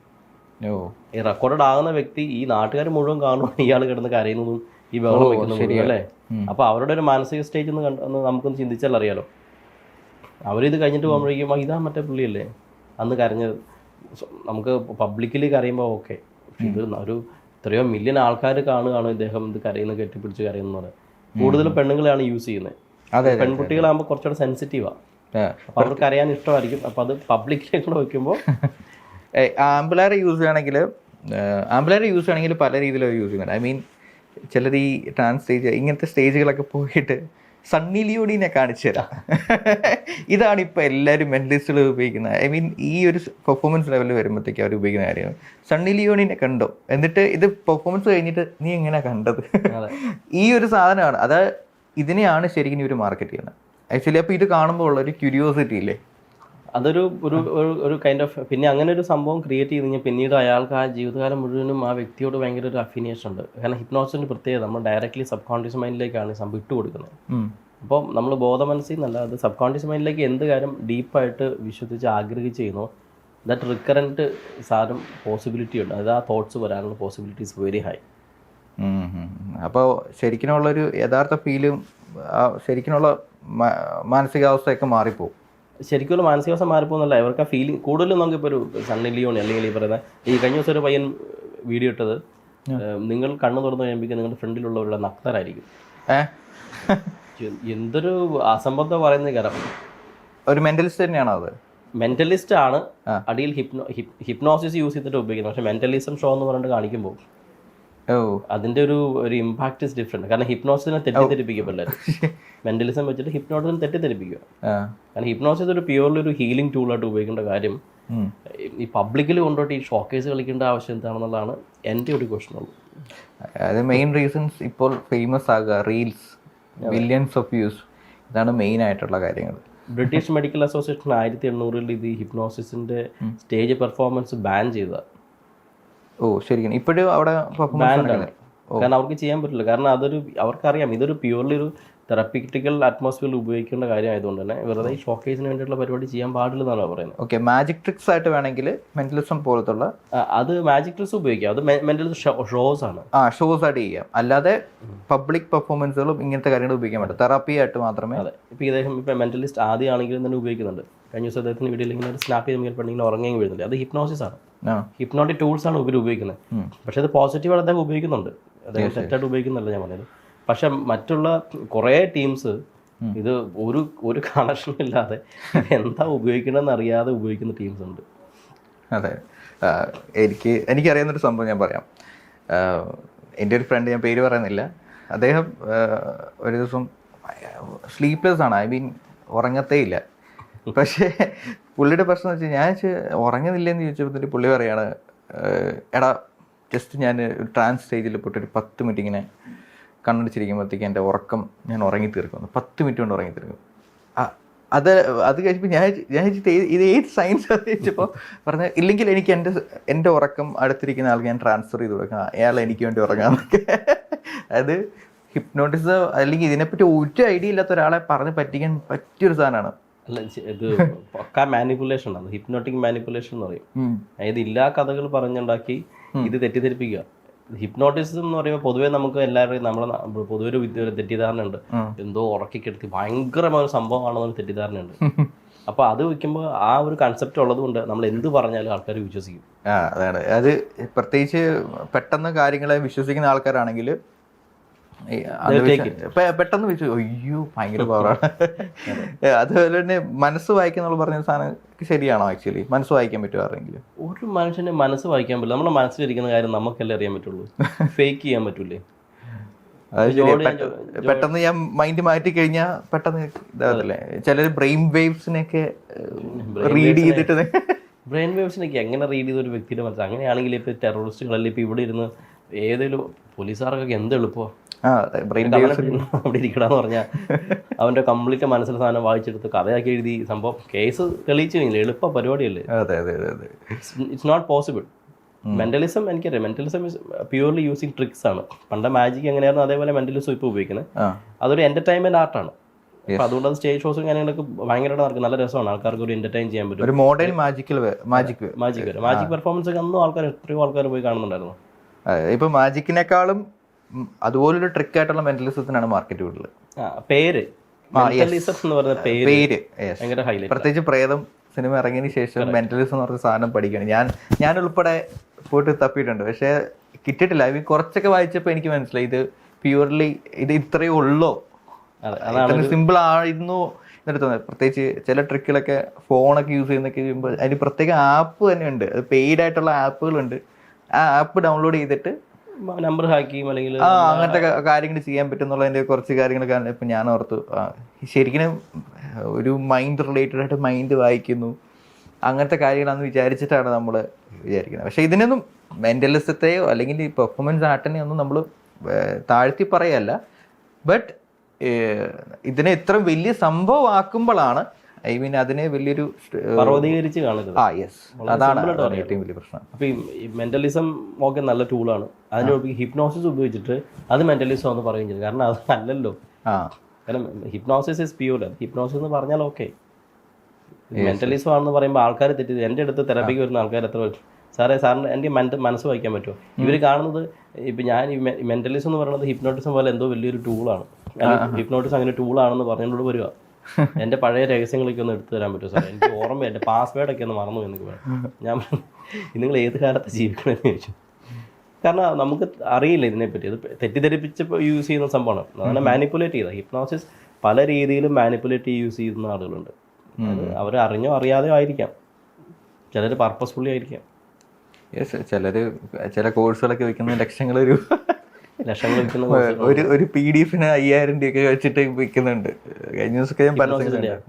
ഈ റെക്കോർഡഡ് ആകുന്ന വ്യക്തി ഈ നാട്ടുകാർ മുഴുവൻ കാണുമ്പോൾ ഇയാൾ കിടന്ന് കരയുന്നതും ഈ ബഹളം വെക്കുന്നതും അല്ലേ? അപ്പോൾ അവരുടെ ഒരു മാനസിക സ്റ്റേജ് ഒന്ന് നമുക്കൊന്ന് ചിന്തിച്ചാൽ അറിയാലോ. അവരിത് കഴിഞ്ഞിട്ട് പോകുമ്പോഴേക്കും ഇതാ മറ്റേ പുള്ളിയല്ലേ അന്ന് കരഞ്ഞത്. നമുക്ക് പബ്ലിക്കലി കരയുമ്പോൾ ഓക്കെ, ഇത് ഒരു എത്രയോ മില്യൺ ആൾക്കാർ കാണുകയാണ് ഇദ്ദേഹം ഇത് കരയുന്ന, കെട്ടിപ്പിടിച്ച് കരയുന്ന പോലെ. കൂടുതലും പെണ്ണുങ്ങളെയാണ് യൂസ് ചെയ്യുന്നത്. പെൺകുട്ടികളാകുമ്പോൾ കുറച്ചുകൂടെ സെൻസിറ്റീവാണ്, അപ്പോൾ അവർക്ക് അറിയാൻ ഇഷ്ടമായിരിക്കും. അപ്പോൾ അത് പബ്ലിക്കിലേക്ക് വയ്ക്കുമ്പോൾ ആംബുലാർ യൂസ് ചെയ്യണമെങ്കിൽ പല രീതിയിലാണ് യൂസ് ചെയ്യുന്നത്. ഐ മീൻ ചിലർ ഈ ട്രാൻസ് സ്റ്റേജ് ഇങ്ങനത്തെ സ്റ്റേജുകളൊക്കെ പോയിട്ട് സണ്ണി ലിയോണിനെ കാണിച്ചു തരാം. ഇതാണ് ഇപ്പോൾ എല്ലാവരും മെന്റലിസ്റ്റുകൾ ഉപയോഗിക്കുന്നത്. ഐ മീൻ ഈ ഒരു പെർഫോമൻസ് ലെവലിൽ വരുമ്പോഴത്തേക്കും അവർ ഉപയോഗിക്കുന്ന കാര്യം സണ്ണി ലിയോണിനെ കണ്ടോ, എന്നിട്ട് ഇത് പെർഫോമൻസ് കഴിഞ്ഞിട്ട് നീ എങ്ങനെ കണ്ടത്, ഈ ഒരു സാധനമാണ്. അത് ഇതിനെയാണ് ശരിക്കും ഇവർ മാർക്കറ്റ് ചെയ്യുന്നത് ആക്ച്വലി. അപ്പോൾ ഇത് കാണുമ്പോൾ ഉള്ള ഒരു ക്യൂരിയോസിറ്റി ഇല്ലേ, അതൊരു ഒരു ഒരു കൈൻഡ് ഓഫ്, പിന്നെ അങ്ങനെ ഒരു സംഭവം ക്രിയേറ്റ് ചെയ്ത് കഴിഞ്ഞാൽ പിന്നീട് അയാൾക്ക് ആ ജീവിതകാലം മുഴുവനും ആ വ്യക്തിയോട് ഭയങ്കര ഒരു അഫിനിയേഷൻ ഉണ്ട്. കാരണം ഹിപ്നോസിൻ്റെ പ്രത്യേകത നമ്മൾ ഡയറക്റ്റ്ലി സബ് കോൺഷ്യസ് മൈൻഡിലേക്കാണ് സംഭവം ഇട്ട് കൊടുക്കുന്നത്. അപ്പോൾ നമ്മൾ ബോധമനസ്സിൽ നിന്നല്ല, അത് സബ് കോൺഷ്യസ് മൈൻഡിലേക്ക് എന്ത് കാര്യം ഡീപ്പായിട്ട് വിശ്വസിച്ച് ആഗ്രഹിച്ച് ചെയ്യുന്നോ ദാറ്റ് റിക്കറൻറ്റ് സാധനം പോസിബിലിറ്റി ഉണ്ട്. അത് ആ തോട്ട്സ് വരാനുള്ള പോസിബിലിറ്റീസ് വെരി ഹൈ. അപ്പോൾ ശരിക്കുമുള്ളൊരു യഥാർത്ഥ ഫീലും ശരിക്കുമുള്ള മാനസികാവസ്ഥയൊക്കെ മാറിപ്പോകും. ശരിക്കും മാനസികാവസ്ഥ മാറിപ്പോകുന്നല്ല, ഇവർക്ക് ആ ഫീലിംഗ് കൂടുതലും. നമുക്കിപ്പോൾ ഒരു സണ്ണി ലിയോണി അല്ലെങ്കിൽ ഈ പറയുന്ന ഈ കഴിഞ്ഞ ദിവസം ഒരു പയ്യൻ വീഡിയോ ഇട്ടത്, നിങ്ങൾ കണ്ണു തുറന്നു കഴിയുമ്പോൾ നിങ്ങളുടെ ഫ്രണ്ടിലുള്ളവരുടെ നഗ്നരായിരിക്കും. എന്തൊരു അസംബന്ധം പറയുന്നത് കാരണം. ഒരു മെന്റലിസ്റ്റ് തന്നെയാണോ അത്? മെന്റലിസ്റ്റ് ആണ് അടിയിൽ ഹിപ്നോസിസ് യൂസ് ചെയ്തിട്ട് ഉപയോഗിക്കുന്നത്. പക്ഷേ മെന്റലിസം ഷോ എന്ന് പറഞ്ഞിട്ട് കാണിക്കുമ്പോൾ അതിൻ്റെ ഒരു ഇമ്പാക്ട് ഇസ് ഡിഫറെൻറ്റ്. കാരണം ഹിപ്നോസിസിനെ തെറ്റിദ്ധരിപ്പിക്കും പിള്ളേർ. മെന്റലിസം വെച്ചിട്ട് ഹിപ്നോസിസിനെ തെറ്റിദ്ധരിപ്പിക്കുക. കാരണം ഹിപ്നോസിസ് ഒരു പ്യൂർലി ഒരു ഹീലിംഗ് ടൂളായിട്ട് ഉപയോഗിക്കേണ്ട കാര്യം ഈ പബ്ലിക്കിൽ കൊണ്ടോട്ട് ഈ ഷോക്കേസ് കളിക്കേണ്ട ആവശ്യം എന്താണെന്നുള്ളതാണ് എൻ്റെ ഒരു ക്വസ്റ്റൻ ഉള്ളൂ. അത് മെയിൻ റീസൺസ് ഇപ്പോൾ ഫേമസ് ആകുക, റീൽസ്, മില്യൺസ് ഓഫ് വ്യൂസ്, ഇതാണ് മെയിൻ ആയിട്ടുള്ള കാര്യങ്ങൾ. ബ്രിട്ടീഷ് മെഡിക്കൽ അസോസിയേഷൻ 1800 ഇത് ഹിപ്നോസിസിന്റെ സ്റ്റേജ് പെർഫോമൻസ് ബാൻ ചെയ്തതാണ്. ഓ ശരിക്കും ഇപ്പോഴും അവിടെ ബാൻഡാണ്. കാരണം അവർക്ക് ചെയ്യാൻ പറ്റില്ല. കാരണം അവർക്കറിയാം ഇതൊരു പ്യൂർലി ഒരു തെറപ്പിറ്റിക്കൽ അറ്റ്മോസ്ഫിയറിൽ ഉപയോഗിക്കേണ്ട കാര്യമായതുകൊണ്ട് തന്നെ വെറുതെ ഈ ഷോക്കേസിന് വേണ്ടിയിട്ടുള്ള പരിപാടി ചെയ്യാൻ പാടില്ലെന്നാണ് പറയുന്നത്. ഓക്കെ, മാജിക് ട്രിക്സ് ആയിട്ട് വേണമെങ്കിൽ മെന്റലിസം പോലത്തുള്ള അത് മാജിക് ട്രിക്സ് ഉപയോഗിക്കാം. അത് മെന്റലിസം ഷോസ് ആണ്. ഷോസ് ആയിട്ട് ചെയ്യാം. അല്ലാതെ പബ്ലിക് പെർഫോമൻസുകളും ഇങ്ങനത്തെ കാര്യങ്ങൾ ഉപയോഗിക്കാൻ പറ്റും. തെറാപ്പി ആയിട്ട് മാത്രമേ. അതെ, ഇപ്പോൾ ഇദ്ദേഹം ഇപ്പോൾ മെന്റലിസ്റ്റ് ആദ്യമാണെങ്കിലും തന്നെ ഉപയോഗിക്കുന്നുണ്ട്. കഴിഞ്ഞ ദിവസം അദ്ദേഹത്തിന് വീഡിയോയിൽ ഇങ്ങനെ സ്നാപ്പ് ചെയ്ത് പെണ്ണിങ്ങനെ ഉറങ്ങി വീഴുന്നില്ല. അത് ഹിപ്നോസിസ് ആണ്. ഹിപ്നോട്ടിക് ടൂൾസ് ആണ് ഇവർ ഉപയോഗിക്കുന്നത്. പക്ഷേ അത് പോസിറ്റീവായിട്ട് അദ്ദേഹം ഉപയോഗിക്കുന്നുണ്ട്. അദ്ദേഹം തെറ്റായിട്ട് ഉപയോഗിക്കുന്നില്ല ഞാൻ പറഞ്ഞത്. പക്ഷെ മറ്റുള്ള കുറേ ടീംസ് ഇത് ഒരു കണക്ഷനും ഇല്ലാതെ എന്താ ഉപയോഗിക്കണമെന്ന് അറിയാതെ ഉപയോഗിക്കുന്ന ടീംസ് ഉണ്ട്. അതെ, എനിക്കറിയാവുന്നൊരു സംഭവം ഞാൻ പറയാം. എൻ്റെ ഒരു ഫ്രണ്ട്, ഞാൻ പേര് പറയുന്നില്ല, അദ്ദേഹം ഒരു ദിവസം സ്ലീപ്ലെസ് ആണ്, ഉറങ്ങത്തേ ഇല്ല. പക്ഷേ പുള്ളിയുടെ പ്രശ്നം എന്ന് വെച്ചാൽ ഞാൻ ഉറങ്ങുന്നില്ലെന്ന് ചോദിച്ചപ്പോൾ പുള്ളി പറയാണ്, എടാ ജസ്റ്റ് ഞാൻ ട്രാൻസ് സ്റ്റേജിൽ പോയിട്ട് ഒരു 10 മിനിറ്റ് ഇങ്ങനെ കണ്ണടിച്ചിരിക്കുമ്പോഴത്തേക്ക് എൻ്റെ ഉറക്കം ഞാൻ ഉറങ്ങി തീർക്കുന്നു. 10 മിനിറ്റ് കൊണ്ട് ഉറങ്ങി തീർക്കും. അത് കഴിച്ചപ്പോൾ ഞാൻ ഇത് ഏത് സയൻസ് അത് ചോദിച്ചപ്പോൾ പറഞ്ഞ ഇല്ലെങ്കിൽ എനിക്ക് എൻ്റെ ഉറക്കം അടുത്തിരിക്കുന്ന ആൾക്ക് ഞാൻ ട്രാൻസ്ഫർ ചെയ്ത് കൊടുക്കാം, അയാൾ എനിക്ക് വേണ്ടി ഉറങ്ങാമെന്നൊക്കെ. അത് ഹിപ്നോട്ടിസം അല്ലെങ്കിൽ ഇതിനെപ്പറ്റി ഒരു ഐഡിയ ഇല്ലാത്ത ഒരാളെ പറഞ്ഞ് പറ്റിക്കാൻ പറ്റിയൊരു സാധനമാണ്. അല്ല, ഇത് പക്കാ മാനിപ്പുലേഷൻ ആണ്. ഹിപ്നോട്ടിക് മാനിപ്പുലേഷൻ എന്ന് പറയും. അതായത് ഇല്ലാ കഥകൾ പറഞ്ഞുണ്ടാക്കി ഇത് തെറ്റിദ്ധരിപ്പിക്കുക. ഹിപ്നോട്ടിസം എന്ന് പറയുമ്പോൾ പൊതുവേ നമുക്ക് എല്ലാവരുടെയും നമ്മളെ പൊതുവെ ഒരു തെറ്റിദ്ധാരണയുണ്ട്. എന്തോ ഉറക്കിക്കെടുത്തി ഭയങ്കരമായ ഒരു സംഭവമാണെന്നൊരു തെറ്റിദ്ധാരണയുണ്ട്. അപ്പോൾ അത് വയ്ക്കുമ്പോൾ ആ ഒരു കൺസെപ്റ്റ് ഉള്ളത് കൊണ്ട് നമ്മൾ എന്ത് പറഞ്ഞാലും ആൾക്കാർ വിശ്വസിക്കും. അതാണ് അത്. പ്രത്യേകിച്ച് പെട്ടെന്ന് കാര്യങ്ങളെ വിശ്വസിക്കുന്ന ആൾക്കാരാണെങ്കിൽ പെട്ടെന്ന് വെച്ചു അയ്യോ ഭയങ്കര പവറാണ്. അതുപോലെ തന്നെ മനസ്സ് വായിക്കാന്നുള്ള പറഞ്ഞ സാധനം ശരിയാണോ? ആക്ച്വലി മനസ്സ് വായിക്കാൻ പറ്റുമോ ആരെങ്കിലും? ഒരു മനുഷ്യനെ മനസ്സ് വായിക്കാൻ പറ്റില്ല. നമ്മുടെ മനസ്സിലിരിക്കുന്ന കാര്യം നമുക്കല്ലേ അറിയാൻ പറ്റുള്ളൂ. ഫേക്ക് ചെയ്യാൻ പറ്റൂലേ? പെട്ടെന്ന് ഞാൻ മൈൻഡ് മാറ്റി കഴിഞ്ഞാൽ പെട്ടെന്ന് ഇതാവത്തില്ലേ? ചിലർ ബ്രെയിൻ വേവ്സിനൊക്കെ റീഡ് ചെയ്തിട്ട് ബ്രെയിൻ വേവ്സിനൊക്കെ എങ്ങനെ റീഡ് ചെയ്ത ഒരു വ്യക്തിയുടെ മനസ്സ്? അങ്ങനെയാണെങ്കിൽ ഇപ്പോൾ ടെററിസ്റ്റുകളല്ലേ ഇപ്പോൾ ഇവിടെ ഇരുന്ന് ഏതെങ്കിലും പോലീസുകാർക്കൊക്കെ എന്ത് എളുപ്പമോ അവിടെ ഇരിക്കണമെന്ന് പറഞ്ഞാൽ അവൻ്റെ കംപ്ലീറ്റ് മനസ്സിലെ സാധനം വായിച്ചെടുത്ത് കഥയാക്കി എഴുതി സംഭവം കേസ് തെളിയിച്ചു കഴിഞ്ഞില്ല. എളുപ്പ പരിപാടിയല്ലേ? It's not possible. മെന്റലിസം എനിക്കറിയാം. Mentalism is purely using tricks ആണ്. പണ്ട് മാജിക് എങ്ങനെയായിരുന്നു അതേപോലെ മെന്റലിസം ഇപ്പോൾ ഉപയോഗിക്കുന്നത്. അതൊരു എന്റർടൈൻമെന്റ് ആർട്ടാണ്. അപ്പോൾ അതുകൊണ്ട് അത് സ്റ്റേജ് ഷോസും കാര്യങ്ങളൊക്കെ ഭയങ്കരമായിട്ട് നടക്കും. നല്ല രസമാണ്. ആൾക്കാർക്ക് ഒരു എന്റർടൈൻ ചെയ്യാൻ പറ്റും. ഒരു മോഡേൺ മാജിക് പെർഫോമൻസ് ഒക്കെ അന്നും എത്രയോ ആൾക്കാർ പോയി കാണുന്നുണ്ടായിരുന്നു. ഇപ്പൊ മാജിക്കിനേക്കാളും അതുപോലൊരു ട്രിക്ക് ആയിട്ടുള്ള മെന്റലിസത്തിനാണ് മാർക്കറ്റ് കൂടുതൽ. പേര് പ്രത്യേകിച്ച് പ്രേതം സിനിമ ഇറങ്ങിയതിന് ശേഷം മെന്റലിസം എന്ന് പറഞ്ഞ സാധനം പഠിക്കണം. ഞാൻ ഉൾപ്പെടെ പോയിട്ട് തപ്പിയിട്ടുണ്ട്, പക്ഷെ കിട്ടിയിട്ടില്ല. കുറച്ചൊക്കെ വായിച്ചപ്പോൾ എനിക്ക് മനസ്സിലായി ഇത് പ്യൂർലി ഇത് ഇത്രയേ ഉള്ളൂ, സിമ്പിൾ ആയിരുന്നു എന്നിട്ട് തോന്നുന്നത്. പ്രത്യേകിച്ച് ചില ട്രിക്കുകളൊക്കെ ഫോണൊക്കെ യൂസ് ചെയ്യുന്നൊക്കെ ചെയ്യുമ്പോൾ അതിന് പ്രത്യേക ആപ്പ് തന്നെ ഉണ്ട്. അത് പെയ്ഡ് ആയിട്ടുള്ള ആപ്പുകളുണ്ട്. ആ ആപ്പ് ഡൗൺലോഡ് ചെയ്തിട്ട് നമ്പർ ഹാക്കിയും അല്ലെങ്കിൽ അങ്ങനത്തെ കാര്യങ്ങൾ ചെയ്യാൻ പറ്റുന്നുള്ളതിൻ്റെ കുറച്ച് കാര്യങ്ങളൊക്കെ ഇപ്പം ഞാൻ ഓർത്തു. ശരിക്കും ഒരു മൈൻഡ് റിലേറ്റഡ് ആയിട്ട് മൈൻഡ് വായിക്കുന്നു അങ്ങനത്തെ കാര്യങ്ങളാണെന്ന് വിചാരിച്ചിട്ടാണ് നമ്മൾ വിചാരിക്കുന്നത്. പക്ഷേ ഇതിനൊന്നും മെൻ്റലിസത്തെയോ അല്ലെങ്കിൽ ഈ പെർഫോമൻസ് ആർട്ടിനെയോ ഒന്നും നമ്മൾ താഴ്ത്തി പറയല്ല. ബട്ട് ഇതിനെ ഇത്ര വലിയ സംഭവമാക്കുമ്പോഴാണ് അതിനെ വലിയൊരു പർവ്വതീകരിച്ച് കാണുന്നത്. അതാണ് ഏറ്റവും വലിയ പ്രശ്നം. അപ്പോൾ ഈ മെന്റലിസം ഒക്കെ നല്ല ടൂളാണ്. അതിന് ഹിപ്നോസിസ് ഉപയോഗിച്ചിട്ട് അത് മെന്റലിസം എന്ന് പറയുകയും ചെയ്തു. കാരണം അത് അല്ലല്ലോ. കാരണം ഹിപ്നോസിസ് ഇസ് പ്യൂർ. ഹിപ്നോസിസ് എന്ന് പറഞ്ഞാൽ ഓക്കെ, മെന്റലിസം ആണെന്ന് പറയുമ്പോൾ ആൾക്കാർ തെറ്റി. എൻ്റെ അടുത്ത് തെറാപ്പിക്ക് വരുന്ന ആൾക്കാർ എത്ര സാറിന് എൻ്റെ മനസ്സ് വായിക്കാൻ പറ്റുമോ? ഇവർ കാണുന്നത് ഇപ്പം ഞാൻ ഈ മെന്റലിസം എന്ന് പറയുന്നത് ഹിപ്നോട്ടിസം പോലെ എന്തോ വലിയൊരു ടൂളാണ്. ഹിപ്നോട്ടിസം അങ്ങനെ ടൂളാണെന്ന് പറഞ്ഞുകൊണ്ട് വരിക. എൻ്റെ പഴയ രഹസ്യങ്ങളൊക്കെ ഒന്ന് എടുത്തു തരാൻ പറ്റുമോ സാർ? എനിക്ക് ഓർമ്മ, എൻ്റെ പാസ്വേഡൊക്കെ ഒന്ന് മറന്നു എന്നൊക്കെ പറയാം. ഞാൻ നിങ്ങൾ ഏത് കാലത്ത് ജീവിക്കണമെന്ന് ചോദിച്ചു. കാരണം നമുക്ക് അറിയില്ല ഇതിനെപ്പറ്റി. അത് തെറ്റിദ്ധരിപ്പിച്ചപ്പോൾ യൂസ് ചെയ്യുന്ന സംഭവമാണ്. അതാണ് മാനിപ്പുലേറ്റ് ചെയ്തത്. ഹിപ്നോസിസ് പല രീതിയിലും മാനിപ്പുലേറ്റ് യൂസ് ചെയ്യുന്ന ആളുകളുണ്ട്. അത് അവർ അറിഞ്ഞോ അറിയാതെയോ ആയിരിക്കാം. ചിലർ പർപ്പസ്ഫുള്ളി ആയിരിക്കാം. ചില കോഴ്സുകളൊക്കെ വെക്കുന്ന ലക്ഷങ്ങൾ വിൽക്കുന്ന ഒരു PDF 5000 രൂപയൊക്കെ വെച്ചിട്ട് വിൽക്കുന്നുണ്ട്. കഴിഞ്ഞ ദിവസമൊക്കെ ഞാൻ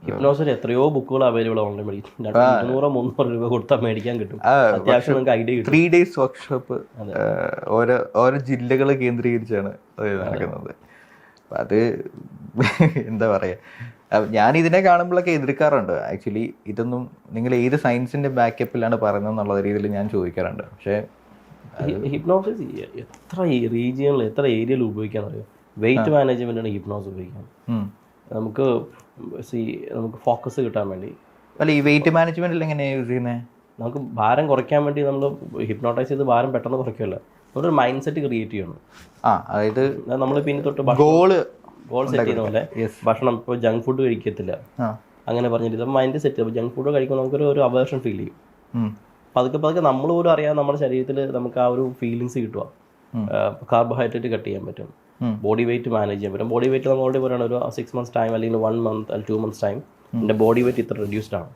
ഹിപ്നോസിൽ എത്രയോ ബുക്കുകൾ അവൈലബിൾ ഓൺലൈൻ മേടിക്കും. 200-300 രൂപ കൊടുത്താൽ മേടിക്കാൻ കിട്ടും. അത്യാവശ്യം നമുക്ക് ഐഡിയ കിട്ടും. 3 days വർക്ക്ഷോപ്പ് ഓരോ ജില്ലകൾ കേന്ദ്രീകരിച്ചാണ് അത് നടക്കുന്നത്. അപ്പം അത് എന്താ പറയുക, ഞാൻ ഇതിനെ കാണുമ്പോഴൊക്കെ എതിർക്കാറുണ്ട്. ആക്ച്വലി ഇതൊന്നും നിങ്ങൾ ഏത് സയൻസിൻ്റെ ബാക്കപ്പിലാണ് പറയുന്നത് എന്നുള്ള രീതിയിൽ ഞാൻ ചോദിക്കാറുണ്ട്. പക്ഷേ ഹിപ്നോസിസ് എത്ര റീജിയണിൽ എത്ര ഏരിയയിൽ ഉപയോഗിക്കാൻ അറിയാം. വെയിറ്റ് മാനേജ്മെൻറ്റാണ് ഹിപ്നോസിസ് ഉപയോഗിക്കാം. നമുക്ക് നമുക്ക് ഫോക്കസ് കിട്ടാൻ വേണ്ടി. അല്ല, ഈ വെയിറ്റ് മാനേജ്മെൻറ്റിൽ എങ്ങനെയാണ് യൂസ് ചെയ്യുന്നത്? നമുക്ക് ഭാരം കുറയ്ക്കാൻ വേണ്ടി നമ്മൾ ഹിപ്നോട്ടൈസ് ചെയ്ത് ഭാരം പെട്ടെന്ന് കുറയ്ക്കുമല്ല, നമ്മളൊരു മൈൻഡ് സെറ്റ് ക്രിയേറ്റ് ചെയ്യണം. അതായത് നമ്മൾ പിന്നെ തൊട്ട് ഗോൾ സെറ്റ് ചെയ്യുന്ന പോലെ ഭക്ഷണം ഇപ്പോൾ ജങ്ക് ഫുഡ് കഴിക്കത്തില്ല അങ്ങനെ പറഞ്ഞിട്ട് മൈൻഡ് സെറ്റ് ചെയ്യുമ്പോൾ ജങ്ക് ഫുഡ് കഴിക്കുമ്പോൾ നമുക്കൊരു അവേർഷൻ ഫീൽ ചെയ്യും. പതുക്കെ നമ്മൾ പോലും അറിയാതെ നമ്മുടെ ശരീരത്തിൽ നമുക്ക് ആ ഒരു ഫീലിങ്സ് കിട്ടുക. കാർബോഹൈഡ്രേറ്റ് കട്ട് ചെയ്യാൻ പറ്റും, ബോഡി വെയിറ്റ് മാനേജ് ചെയ്യാൻ പറ്റും. ബോഡി വെയിറ്റ് നമ്മൾ ഓൾറെഡി പറയുന്നത് ഒരു 6 months ടൈം അല്ലെങ്കിൽ 1 month അല്ലെങ്കിൽ 2 months ടൈം എൻ്റെ ബോഡി വെയിറ്റ് ഇത്ര റെഡ്യൂസ്ഡ് ആണ്.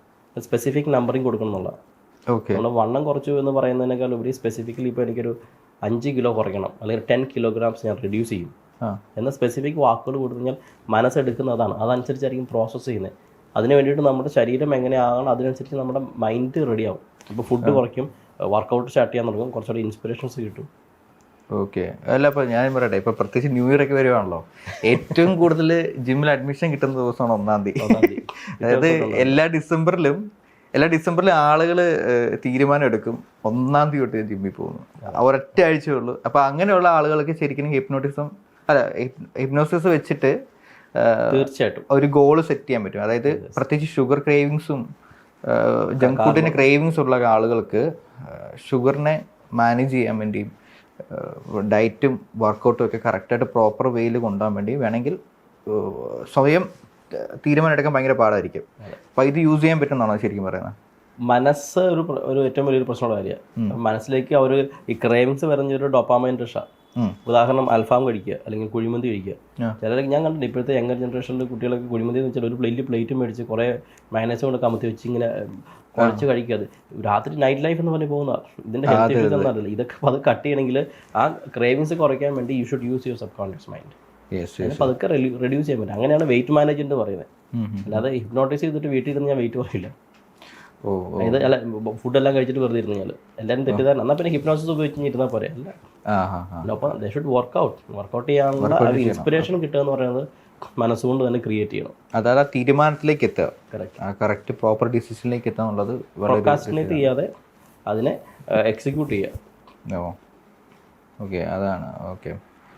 സ്പെസിഫിക് നമ്പറിങ് കൊടുക്കണം എന്നുള്ള. നമ്മൾ വണ്ണം കുറച്ചു എന്ന് പറയുന്നതിനേക്കാൾ ഉപരി സ്പെസിഫിക്കലി ഇപ്പോൾ എനിക്കൊരു 5 കിലോ കുറയ്ക്കണം അല്ലെങ്കിൽ 10 kilograms ഞാൻ റെഡ്യൂസ് ചെയ്യും എന്ന സ്പെസിഫിക് വാക്കുകൾ കൊടുത്തു കഴിഞ്ഞാൽ മനസ്സെടുക്കുന്നതാണ്. അതനുസരിച്ചായിരിക്കും പ്രോസസ്സ് ചെയ്യുന്നത്. അതിന് വേണ്ടിയിട്ട് നമ്മുടെ ശരീരം എങ്ങനെയാകണം അതിനനുസരിച്ച് നമ്മുടെ മൈൻഡ് റെഡിയാവും. ഇപ്പോൾ ഫുഡ് കുറയ്ക്കും, വർക്കൗട്ട് സ്റ്റാർട്ട് ചെയ്യാൻ തുടങ്ങും, കുറച്ചുകൂടി ഇൻസ്പിറേഷൻസ് കിട്ടും. ഓക്കെ. അല്ല, ഇപ്പോൾ ഞാൻ പറയട്ടെ, ഇപ്പോൾ പ്രത്യേകിച്ച് ന്യൂ ഇയർ ഒക്കെ വരുവാണല്ലോ, ഏറ്റവും കൂടുതൽ ജിമ്മിൽ അഡ്മിഷൻ കിട്ടുന്ന ദിവസമാണ് 1-ാം തീയതി. അതായത് എല്ലാ ഡിസംബറിലും ആളുകൾ തീരുമാനം എടുക്കും 1-ാം തീയതി തൊട്ട് ജിമ്മിൽ പോകുന്നു. ഒരൊറ്റ ആഴ്ചയേ ഉള്ളൂ. അപ്പോൾ അങ്ങനെയുള്ള ആളുകൾക്ക് ശരിക്കും ഹിപ്നോസിസ് വെച്ചിട്ട് തീർച്ചയായിട്ടും ഒരു ഗോൾ സെറ്റ് ചെയ്യാൻ പറ്റും. അതായത് പ്രത്യേകിച്ച് ഷുഗർ ക്രേവിങ്സും ജങ്ക് ഫുഡിന് ക്രേവിങ്സ് ഉള്ള ആളുകൾക്ക് ഷുഗറിനെ മാനേജ് ചെയ്യാൻ വേണ്ടിയും ഡയറ്റും വർക്കൗട്ടും ഒക്കെ കറക്റ്റായിട്ട് പ്രോപ്പർ വേയിൽ കൊണ്ടുപോകാൻ വേണ്ടി വേണമെങ്കിൽ സ്വയം തീരുമാനം എടുക്കാൻ ഭയങ്കര പാടായിരിക്കും. അപ്പോൾ ഇത് യൂസ് ചെയ്യാൻ പറ്റുമെന്നാണോ ശരിക്കും പറയുന്നത്? മനസ്സ് ഒരു ഏറ്റവും വലിയൊരു പ്രശ്നമുള്ള കാര്യമാണ്. മനസ്സിലേക്ക് അവർ ഈ ക്രേവിങ്സ് പറഞ്ഞൊരു ഡോപ്പാമൈൻ റഷാണ്. ഉദാഹരണം അൽഫാം കഴിക്കുക അല്ലെങ്കിൽ കുഴിമന്തി കഴിക്കുക. ചിലരൊക്കെ ഞാൻ കണ്ടിട്ടുണ്ട് ഇപ്പോഴത്തെ യങ്ങർ ജനറേഷനിൽ കുട്ടികളൊക്കെ കുഴിമന്തി എന്ന് വെച്ചാൽ ഒരു പ്ലേറ്റ് മേടിച്ച് കുറേ മൈനസ് കൊണ്ട് കമത്തി വെച്ച് ഇങ്ങനെ കുഴച്ച് കഴിക്കുക. അത് രാത്രി നൈറ്റ് ലൈഫ് എന്ന് പറഞ്ഞ് പോകുന്ന ഇതിൻ്റെ ഹെൽത്ത് ഇഷ്യൂസ് ഒന്നും അറിയില്ല. ഇതൊക്കെ അത് കട്ട് ചെയ്യണമെങ്കിൽ ആ ക്രേവിങ്സ് കുറയ്ക്കാൻ വേണ്ടി you should use your sub conscious mind. അതൊക്കെ റെഡ്യൂസ് ചെയ്യാൻ പറ്റും. അങ്ങനെയാണ് വെയിറ്റ് മാനേജ്മെന്റ് പറയുന്നത്. അല്ലാതെ ഹിപ്നോട്ടൈസ് ചെയ്തിട്ട് വീട്ടിൽ ഇരുന്ന് ഞാൻ വെയിറ്റ് കുറയില്ല. അതായത് അല്ല, ഫുഡെല്ലാം കഴിച്ചിട്ട് വെറുതെ ഇരുന്ന് കഴിഞ്ഞാൽ എല്ലാവരും തെറ്റിദ്ധാരണ. എന്നാൽ പിന്നെ ഹിപ്നോസിസ് ഉപയോഗിച്ച് ഇരുന്നാൽ പോരെ. അല്ല, അപ്പം ദേ ഷുഡ് വർക്കൗട്ട് ചെയ്യാനുള്ള ഇൻസ്പിറേഷൻ കിട്ടുക എന്ന് പറയുന്നത് മനസ്സുകൊണ്ട് തന്നെ ക്രിയേറ്റ് ചെയ്യണം. അതായത് തീരുമാനത്തിലേക്ക് എത്തുക, കറക്റ്റ് പ്രോപ്പർ ഡിസിഷനിലേക്ക് എത്തുക എന്നുള്ളത് പ്രോക്രാസ്റ്റിനേറ്റ് ചെയ്യാതെ അതിനെ എക്സിക്യൂട്ട് ചെയ്യുക. ഓക്കെ, അതാണ്. ഓക്കെ.